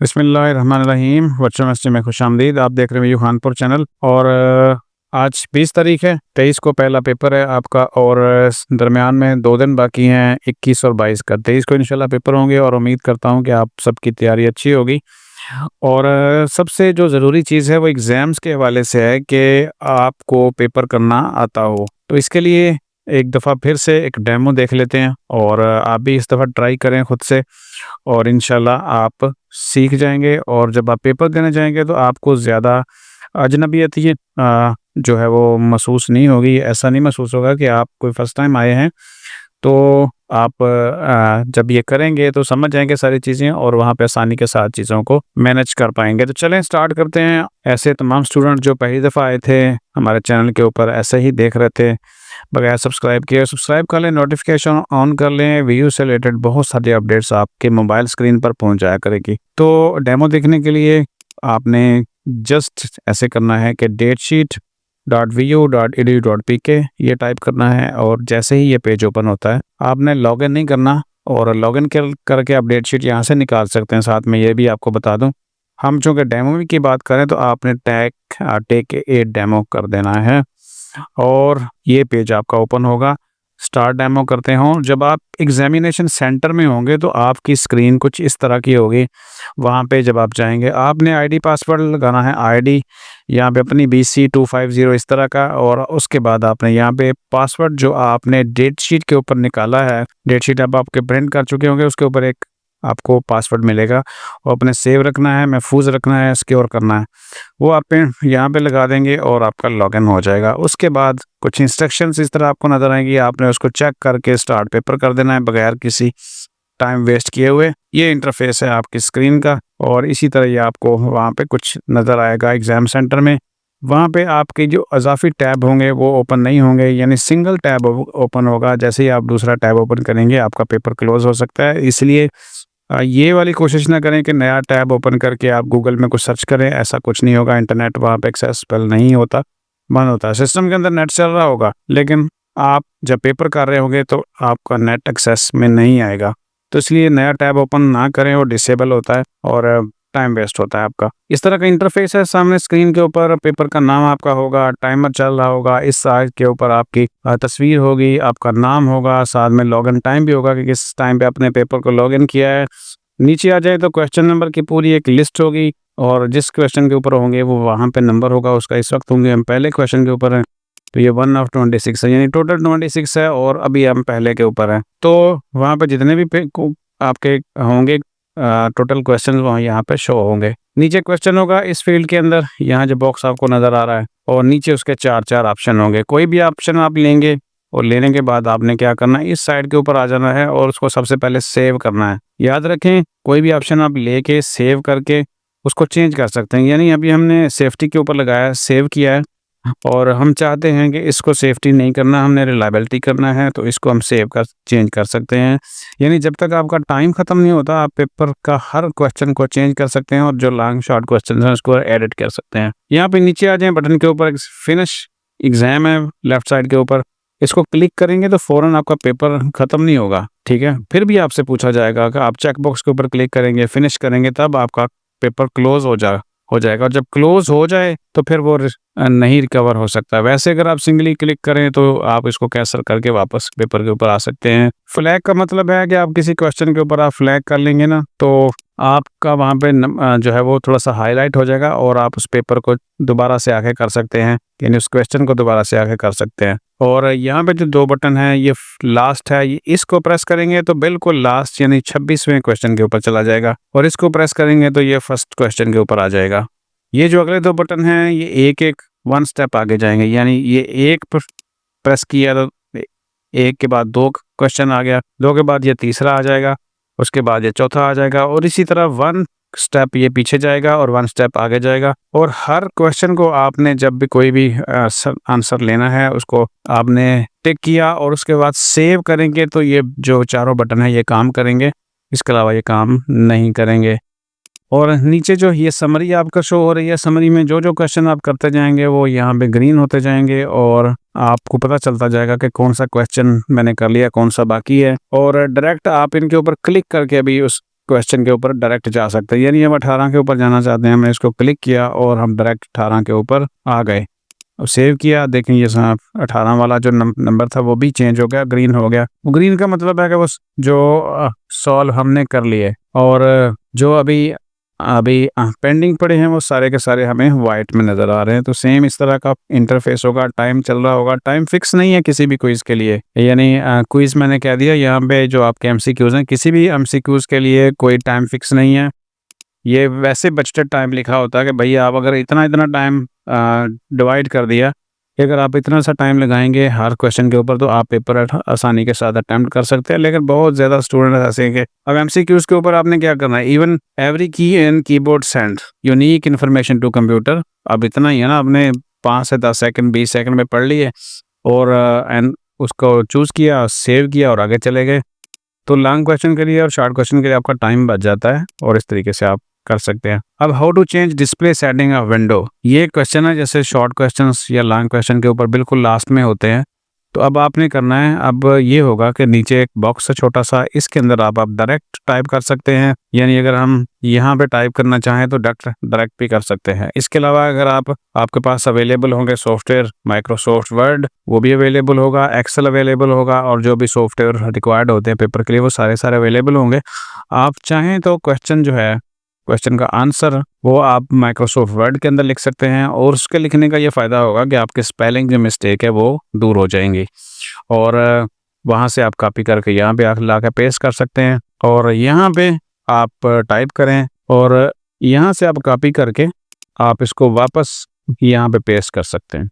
बिस्मिल्लाहिर्रहमानिर्रहीम। बच्चों में खुशामदीद। आप देख रहे हैं यूहानपुर चैनल। और आज 20 तारीख है, 23 को पहला पेपर है आपका और दरमियान में 2 दिन बाकी हैं, 21 और 22 का। 23 को इंशाल्लाह पेपर होंगे और उम्मीद करता हूं कि आप सबकी तैयारी अच्छी होगी। और सबसे जो ज़रूरी चीज़ है वो एग्ज़ाम्स के हवाले से है कि आपको पेपर करना आता हो। तो इसके लिए एक दफ़ा फिर से एक डेमो देख लेते हैं और आप भी इस दफ़ा ट्राई करें खुद से और इंशाल्लाह आप सीख जाएँगे। और जब आप पेपर देने जाएँगे तो आपको ज़्यादा अजनबियत ये जो है वो महसूस नहीं होगी। ऐसा नहीं महसूस होगा कि आप कोई फ़र्स्ट टाइम आए हैं। तो आप जब ये करेंगे तो समझ जाएँगे सारी चीज़ें और वहाँ पे आसानी के साथ चीज़ों को मैनेज कर पाएँगे। तो चलें स्टार्ट करते हैं। ऐसे तमाम स्टूडेंट जो पहली दफ़ा आए थे हमारे चैनल के ऊपर, ऐसे ही देख रहे थे बगैर सब्सक्राइब किए, सब्सक्राइब कर लें, नोटिफिकेशन ऑन कर लें। वीडियो से रिलेटेड बहुत सारी अपडेट्स आपके मोबाइल स्क्रीन पर पहुंच जाया करेगी। तो डेमो देखने के लिए आपने जस्ट ऐसे करना है कि datesheet.vu.edu.pk ये टाइप करना है और जैसे ही ये पेज ओपन होता है आपने लॉगिन नहीं करना और लॉगिन करके आप डेट शीट यहाँ से निकाल सकते हैं। साथ में ये भी आपको बता दूं, हम चूँकि डेमो की बात करें तो आपने टेक ए डेमो कर देना है और ये पेज आपका ओपन होगा। स्टार्ट डेमो करते हों। जब आप एग्जामिनेशन सेंटर में होंगे तो आपकी स्क्रीन कुछ इस तरह की होगी। वहाँ पे जब आप जाएंगे आपने आईडी पासवर्ड लगाना है, आईडी यहाँ पे अपनी BC250 इस तरह का, और उसके बाद आपने यहाँ पे पासवर्ड जो आपने डेट शीट के ऊपर निकाला है, डेट शीट अब आपके प्रिंट कर चुके होंगे, उसके ऊपर एक आपको पासवर्ड मिलेगा और अपने सेव रखना है, महफूज रखना है, सिक्योर करना है। वो आप यहाँ पे लगा देंगे और आपका लॉगिन हो जाएगा। उसके बाद कुछ इंस्ट्रक्शंस इस तरह आपको नज़र आएंगी, आपने उसको चेक करके स्टार्ट पेपर कर देना है बगैर किसी टाइम वेस्ट किए हुए। ये इंटरफेस है आपकी स्क्रीन का और इसी तरह ये आपको वहाँ पे कुछ नज़र आएगा एग्ज़ाम सेंटर में। वहाँ पे आपके जो अज़ाफ़ी टैब होंगे वो ओपन नहीं होंगे, यानी सिंगल टैब ओपन होगा। जैसे ही आप दूसरा टैब ओपन करेंगे आपका पेपर क्लोज़ हो सकता है। इसलिए ये वाली कोशिश ना करें कि नया टैब ओपन करके आप गूगल में कुछ सर्च करें, ऐसा कुछ नहीं होगा। इंटरनेट वहाँ पे एक्सेसिबल नहीं होता, बंद होता है। सिस्टम के अंदर नेट चल रहा होगा लेकिन आप जब पेपर कर रहे होंगे तो आपका नेट एक्सेस में नहीं आएगा। तो इसलिए नया टैब ओपन ना करें, वो डिसेबल होता है और टाइम वेस्ट होता है आपका। इस तरह का इंटरफेस है सामने स्क्रीन के ऊपर। पेपर का नाम आपका होगा, टाइमर चल रहा होगा, इस साइड के ऊपर आपकी तस्वीर होगी, आपका नाम होगा, साथ में लॉगिन टाइम भी होगा कि किस टाइम पे अपने पेपर को लॉगिन किया है। नीचे आ जाए तो क्वेश्चन नंबर की पूरी एक लिस्ट होगी और जिस क्वेश्चन के ऊपर होंगे वो वहाँ पे नंबर होगा उसका। इस वक्त होंगे हम पहले क्वेश्चन के ऊपर हैं तो ये 1 of 26 है, यानी टोटल 26 है और अभी हम पहले के ऊपर हैं। तो वहाँ पे जितने भी आपके होंगे टोटल क्वेश्चन वहाँ यहाँ पे शो होंगे। नीचे क्वेश्चन होगा इस फील्ड के अंदर, यहाँ जो बॉक्स आपको नज़र आ रहा है, और नीचे उसके 4 ऑप्शन होंगे। कोई भी ऑप्शन आप लेंगे और लेने के बाद आपने क्या करना है, इस साइड के ऊपर आ जाना है और उसको सबसे पहले सेव करना है। याद रखें कोई भी ऑप्शन आप लेके सेव करके उसको चेंज कर सकते हैं। यानी अभी हमने सेफ्टी के ऊपर लगाया, सेव किया है और हम चाहते हैं कि इसको सेफ्टी नहीं करना, हमने रिलायबिलिटी करना है, तो इसको हम सेव कर चेंज कर सकते हैं। यानी जब तक आपका टाइम ख़त्म नहीं होता आप पेपर का हर क्वेश्चन को चेंज कर सकते हैं और जो लॉन्ग शॉर्ट क्वेश्चन हैं उसको एडिट कर सकते हैं। यहाँ पे नीचे आ जाएं, बटन के ऊपर फिनिश एग्ज़ाम है लेफ्ट साइड के ऊपर, इसको क्लिक करेंगे तो फ़ौरन आपका पेपर ख़त्म नहीं होगा, ठीक है। फिर भी आपसे पूछा जाएगा कि आप चेक बॉक्स के ऊपर क्लिक करेंगे, फिनिश करेंगे, तब आपका पेपर क्लोज़ हो जाएगा। और जब क्लोज़ हो जाए तो फिर वो नहीं रिकवर हो सकता। वैसे अगर आप सिंगली क्लिक करें तो आप इसको कैंसिल करके वापस पेपर के ऊपर आ सकते हैं। फ्लैग का मतलब है कि आप किसी क्वेश्चन के ऊपर आप फ्लैग कर लेंगे ना तो आपका वहाँ पे जो है वो थोड़ा सा हाईलाइट हो जाएगा और आप उस पेपर को दोबारा से आगे कर सकते हैं, यानी उस क्वेश्चन को दोबारा से आगे कर सकते हैं। और यहाँ पे जो 2 बटन हैं ये लास्ट है, ये इसको प्रेस करेंगे तो बिल्कुल लास्ट यानी 26वें क्वेश्चन के ऊपर चला जाएगा और इसको प्रेस करेंगे तो ये फर्स्ट क्वेश्चन के ऊपर आ जाएगा। ये जो अगले 2 बटन हैं ये एक 1 स्टेप आगे जाएंगे, यानी ये एक प्रेस किया तो एक के बाद 2 क्वेश्चन आ गया, 2 के बाद ये तीसरा आ जाएगा, उसके बाद ये चौथा आ जाएगा और इसी तरह 1 स्टेप ये पीछे जाएगा और 1 स्टेप आगे जाएगा। और हर क्वेश्चन को आपने जब भी कोई भी आंसर लेना है उसको आपने टिक किया और उसके बाद सेव करेंगे तो ये जो चारों बटन है ये काम करेंगे, इसके अलावा ये काम नहीं करेंगे। और नीचे जो ये समरी आपका शो हो रही है, समरी में जो जो क्वेश्चन आप करते जाएंगे वो यहाँ पे ग्रीन होते जाएंगे और आपको पता चलता जाएगा कि कौन सा क्वेश्चन मैंने कर लिया, कौन सा बाकी है। और डायरेक्ट आप इनके ऊपर क्लिक करके अभी उस क्वेश्चन के ऊपर डायरेक्ट जा सकते हैं। यानी हम 18 के ऊपर जाना चाहते हैं, हमने इसको क्लिक किया और हम डायरेक्ट 18 के ऊपर आ गए। अब सेव किया, देखें ये साहब 18 वाला जो नंबर था वो भी चेंज हो गया, ग्रीन हो गया। ग्रीन का मतलब है कि बस जो सॉल्व हमने कर लिए, और जो अभी अभी पेंडिंग पड़े हैं वो सारे के सारे हमें वाइट में नज़र आ रहे हैं। तो सेम इस तरह का इंटरफेस होगा। टाइम चल रहा होगा, टाइम फिक्स नहीं है किसी भी क्विज़ के लिए, यानी क्विज़ मैंने कह दिया, यहाँ पे जो आपके एमसीक्यूज़ हैं किसी भी एमसीक्यूज़ के लिए कोई टाइम फिक्स नहीं है। ये वैसे बजटेड टाइम लिखा होता है कि भैया आप अगर इतना इतना टाइम डिवाइड कर दिया कि अगर आप इतना सा टाइम लगाएंगे हर क्वेश्चन के ऊपर तो आप पेपर आसानी के साथ अटेम्प्ट कर सकते हैं। लेकिन बहुत ज़्यादा स्टूडेंट ऐसे हैं कि अब एमसीक्यूज़ के ऊपर आपने क्या करना है, even every key in keyboard send unique information to computer. अब इतना ही है ना, आपने 5 से 10 सेकंड 20 सेकंड में पढ़ लिए और एंड उसको चूज़ किया, सेव किया और आगे चले गए। तो लॉन्ग क्वेश्चन के लिए और शॉर्ट क्वेश्चन के लिए आपका टाइम बच जाता है और इस तरीके से आप कर सकते हैं। अब how to change display setting of window, ये क्वेश्चन है जैसे शॉर्ट क्वेश्चंस या लॉन्ग क्वेश्चन के ऊपर बिल्कुल लास्ट में होते हैं। तो अब आपने करना है, अब ये होगा कि नीचे एक बॉक्स है छोटा सा, इसके अंदर आप डायरेक्ट टाइप कर सकते हैं। यानी अगर हम यहाँ पे टाइप करना चाहें तो डायरेक्ट भी कर सकते हैं। इसके अलावा अगर आपके पास अवेलेबल होंगे सॉफ्टवेयर, माइक्रोसॉफ्ट वर्ड वो भी अवेलेबल होगा, एक्सेल अवेलेबल होगा, और जो भी सॉफ्टवेयर रिक्वायर्ड होते हैं पेपर के लिए वो सारे अवेलेबल होंगे। आप चाहें तो क्वेश्चन जो है, क्वेश्चन का आंसर वो आप माइक्रोसॉफ्ट वर्ड के अंदर लिख सकते हैं, और उसके लिखने का ये फ़ायदा होगा कि आपके स्पेलिंग जो मिस्टेक है वो दूर हो जाएंगी, और वहाँ से आप कॉपी करके यहाँ पे ला के पेस्ट कर सकते हैं, और यहाँ पे आप टाइप करें और यहाँ से आप कॉपी करके आप इसको वापस यहाँ पे पेस्ट कर सकते हैं।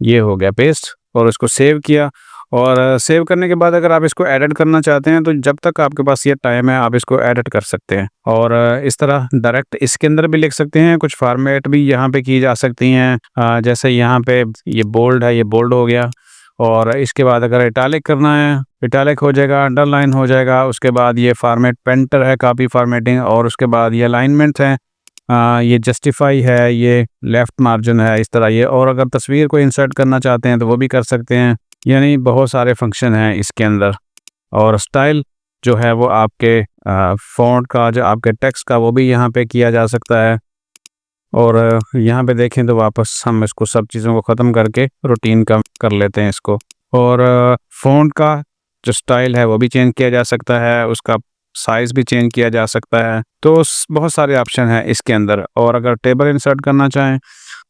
ये हो गया पेस्ट, और इसको सेव किया, और सेव करने के बाद अगर आप इसको एडिट करना चाहते हैं तो जब तक आपके पास ये टाइम है आप इसको एडिट कर सकते हैं, और इस तरह डायरेक्ट इसके अंदर भी लिख सकते हैं। कुछ फॉर्मेट भी यहाँ पे की जा सकती हैं, जैसे यहाँ पे ये बोल्ड है, ये बोल्ड हो गया, और इसके बाद अगर इटालिक करना है इटालिक हो जाएगा, अंडरलाइन हो जाएगा। उसके बाद ये फॉर्मेट पेंटर है, कॉपी फॉर्मेटिंग, और उसके बाद ये अलाइनमेंट है, ये जस्टिफाई है, ये लेफ़्ट मार्जिन है, इस तरह ये। और अगर तस्वीर को इंसर्ट करना चाहते हैं तो वो भी कर सकते हैं। यानी बहुत सारे फंक्शन हैं इसके अंदर, और स्टाइल जो है वो आपके फ़ॉन्ट का, जो आपके टेक्स्ट का, वो भी यहाँ पे किया जा सकता है। और यहाँ पे देखें तो वापस हम इसको सब चीज़ों को ख़त्म करके रूटीन का कर लेते हैं इसको, और फ़ॉन्ट का जो स्टाइल है वो भी चेंज किया जा सकता है, उसका साइज़ भी चेंज किया जा सकता है। तो बहुत सारे ऑप्शन हैं इसके अंदर, और अगर टेबल इंसर्ट करना चाहें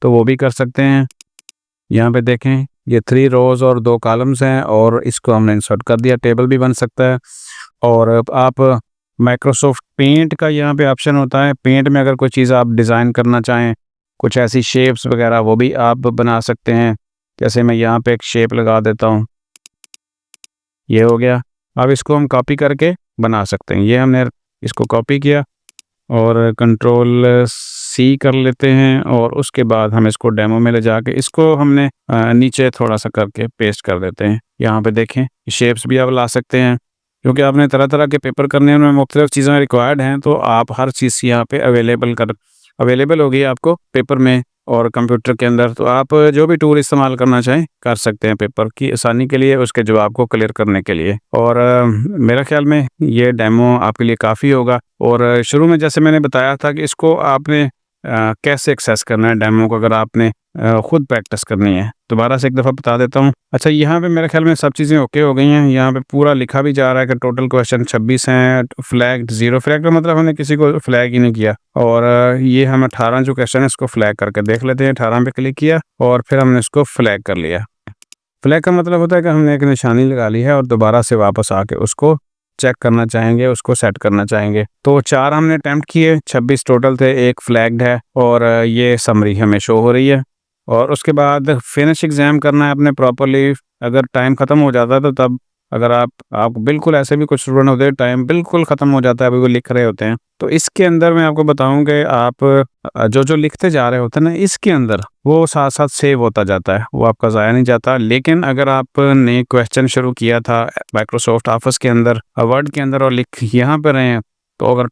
तो वो भी कर सकते हैं। यहाँ पे देखें ये 3 रोज़ और 2 कॉलम्स हैं, और इसको हमने इंसर्ट कर दिया, टेबल भी बन सकता है। और आप माइक्रोसॉफ्ट पेंट का यहाँ पे ऑप्शन होता है, पेंट में अगर कोई चीज़ आप डिज़ाइन करना चाहें, कुछ ऐसी शेप्स वगैरह, वो भी आप बना सकते हैं। जैसे मैं यहाँ पे एक शेप लगा देता हूँ, ये हो गया। अब इसको हम कॉपी करके बना सकते हैं। ये हमने इसको कॉपी किया और कंट्रोल सी कर लेते हैं, और उसके बाद हम इसको डेमो में ले जाके इसको हमने नीचे थोड़ा सा करके पेस्ट कर देते हैं। यहाँ पे देखें शेप्स भी आप ला सकते हैं, क्योंकि आपने तरह तरह के पेपर करने हैं, उनमें मुख्तलिफ चीज़ें रिक्वायर्ड हैं, तो आप हर चीज़ यहाँ पे अवेलेबल होगी आपको पेपर में और कंप्यूटर के अंदर। तो आप जो भी टूल इस्तेमाल करना चाहें कर सकते हैं पेपर की आसानी के लिए, उसके जवाब को क्लियर करने के लिए। और मेरा ख्याल में ये डेमो आपके लिए काफ़ी होगा। और शुरू में जैसे मैंने बताया था कि इसको आपने कैसे एक्सेस करना है डेमो को, अगर आपने ख़ुद प्रैक्टिस करनी है। दोबारा से एक दफ़ा बता देता हूँ। अच्छा, यहाँ पे मेरे ख्याल में सब चीज़ें ओके हो गई हैं। यहाँ पे पूरा लिखा भी जा रहा है कि टोटल क्वेश्चन 26 हैं, फ्लैग 0 फ्लैग का मतलब हमने किसी को फ्लैग ही नहीं किया। और ये हम 18 जो क्वेश्चन है इसको फ्लैग करके देख लेते हैं। 18 पे क्लिक किया और फिर हमने इसको फ्लैग कर लिया। फ्लैग का मतलब होता है कि हमने एक निशानी लगा ली है और दोबारा से वापस आके उसको चेक करना चाहेंगे, उसको सेट करना चाहेंगे। तो 4 हमने अटैम्प्ट किए, 26 टोटल थे, 1 फ्लैग्ड है, और ये समरी हमें शो हो रही है। और उसके बाद फिनिश एग्ज़ाम करना है अपने प्रॉपर्ली। अगर टाइम ख़त्म हो जाता है तो तब अगर आप बिल्कुल, ऐसे भी कुछ स्टूडेंट होते हैं टाइम बिल्कुल ख़त्म हो जाता है, अभी वो लिख रहे होते हैं, तो इसके अंदर मैं आपको बताऊं कि आप जो लिखते जा रहे होते हैं ना, इसके अंदर वो साथ साथ सेव होता जाता है, वो आपका ज़ाया नहीं जाता। लेकिन अगर आपने क्वेश्चन शुरू किया था माइक्रोसॉफ्ट ऑफिस के अंदर, वर्ड के अंदर, और लिख यहाँ पर रहे हैं, तो अगर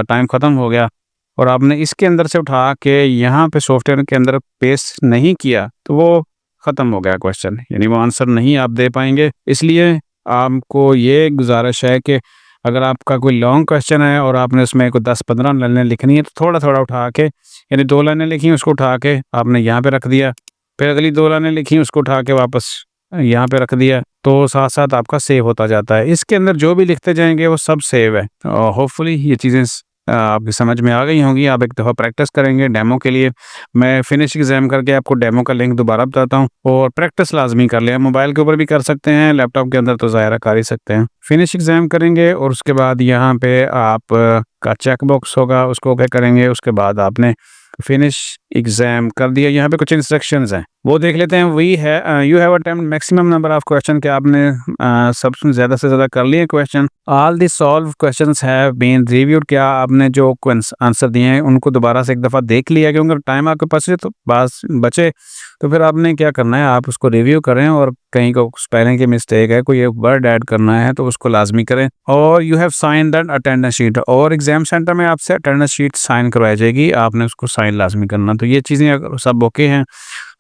टाइम ख़त्म हो गया और आपने इसके अंदर से उठा के यहाँ पे सॉफ्टवेयर के अंदर पेस्ट नहीं किया, तो वो ख़त्म हो गया क्वेश्चन, यानी वो आंसर नहीं आप दे पाएंगे। इसलिए आपको ये गुजारिश है कि अगर आपका कोई लॉन्ग क्वेश्चन है और आपने उसमें कोई 10-15 लाइनें लिखनी है, तो थोड़ा-थोड़ा उठा के, यानी 2 लाइनें लिखी उसको उठा के आपने यहाँ पे रख दिया, फिर अगली 2 लाइनें लिखी उसको उठा के वापस यहाँ पे रख दिया, तो साथ-साथ आपका सेव होता जाता है। इसके अंदर जो भी लिखते जाएँगे वो सब सेव है। होपफुली ये चीज़ें आपकी समझ में आ गई होंगी। आप एक दफ़ा प्रैक्टिस करेंगे डेमो के लिए। मैं फिनिश एग्ज़ाम करके आपको डेमो का लिंक दोबारा बताता हूँ, और प्रैक्टिस लाज़मी कर लें। मोबाइल के ऊपर भी कर सकते हैं, लैपटॉप के अंदर तो ज़ाहिर कर ही सकते हैं। फिनिश एग्ज़ाम करेंगे और उसके बाद यहाँ पे आप का चेक बॉक्स होगा, उसको ओके करेंगे। उसके बाद आपने फिनिश एग्ज़ाम कर दिया। यहाँ पे कुछ इंस्ट्रक्शंस हैं, वो देख लेते हैं। वही है you have attempt maximum number of question, के आपने सबसे ज़्यादा से ज़्यादा कर लिए question. All the solve questions have been reviewed, क्या आपने जो आंसर दिए हैं उनको दोबारा से एक दफ़ा देख लिया, क्योंकि टाइम आपके पास है तो बस बचे, तो फिर आपने क्या करना है, आप उसको रिव्यू करें, और कहीं को स्पेलिंग की मिस्टेक है, कोई एक वर्ड ऐड करना है तो उसको लाजमी करें। और you have sign that attendance sheet, और एग्जाम सेंटर में आपसे अटेंडेंस शीट साइन करवाई जाएगी, आपने उसको साइन लाजमी करना। तो ये चीज़ें अगर सब ओके हैं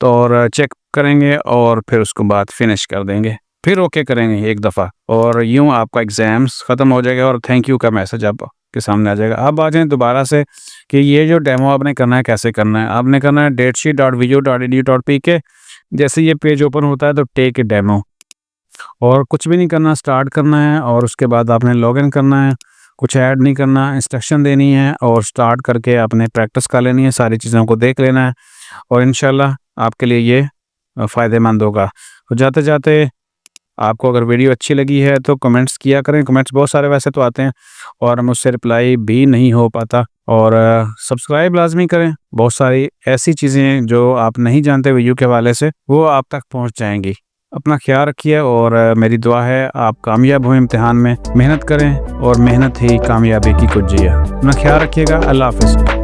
तो और चेक करेंगे और फिर उसके बाद फिनिश कर देंगे, फिर ओके करेंगे एक दफ़ा, और यूँ आपका एग्ज़ाम्स ख़त्म हो जाएगा और थैंक यू का मैसेज आपके सामने आ जाएगा। अब आ जाएँ दोबारा से कि ये जो डेमो आपने करना है कैसे करना है। आपने करना है datesheet.video.edu.pk, जैसे ये पेज ओपन होता है तो टेक ए डेमो, और कुछ भी नहीं करना, स्टार्ट करना है, और उसके बाद आपने लॉगिन करना है, कुछ ऐड नहीं करना, इंस्ट्रक्शन देनी है, और स्टार्ट करके आपने प्रैक्टिस कर लेनी है, सारी चीज़ों को देख लेना है, और इंशाल्लाह आपके लिए ये फ़ायदेमंद होगा। तो जाते जाते आपको अगर वीडियो अच्छी लगी है तो कमेंट्स किया करें। कमेंट्स बहुत सारे वैसे तो आते हैं और मुझसे रिप्लाई भी नहीं हो पाता, और सब्सक्राइब लाजमी करें। बहुत सारी ऐसी चीज़ें जो आप नहीं जानते वीडियो के हवाले से, वो आप तक पहुंच जाएंगी। अपना ख्याल रखिए, और मेरी दुआ है आप कामयाब हो इम्तिहान में। मेहनत करें और मेहनत ही कामयाबी की कुंजी है। अपना ख्याल रखिएगा। अल्लाह हाफ़िज़।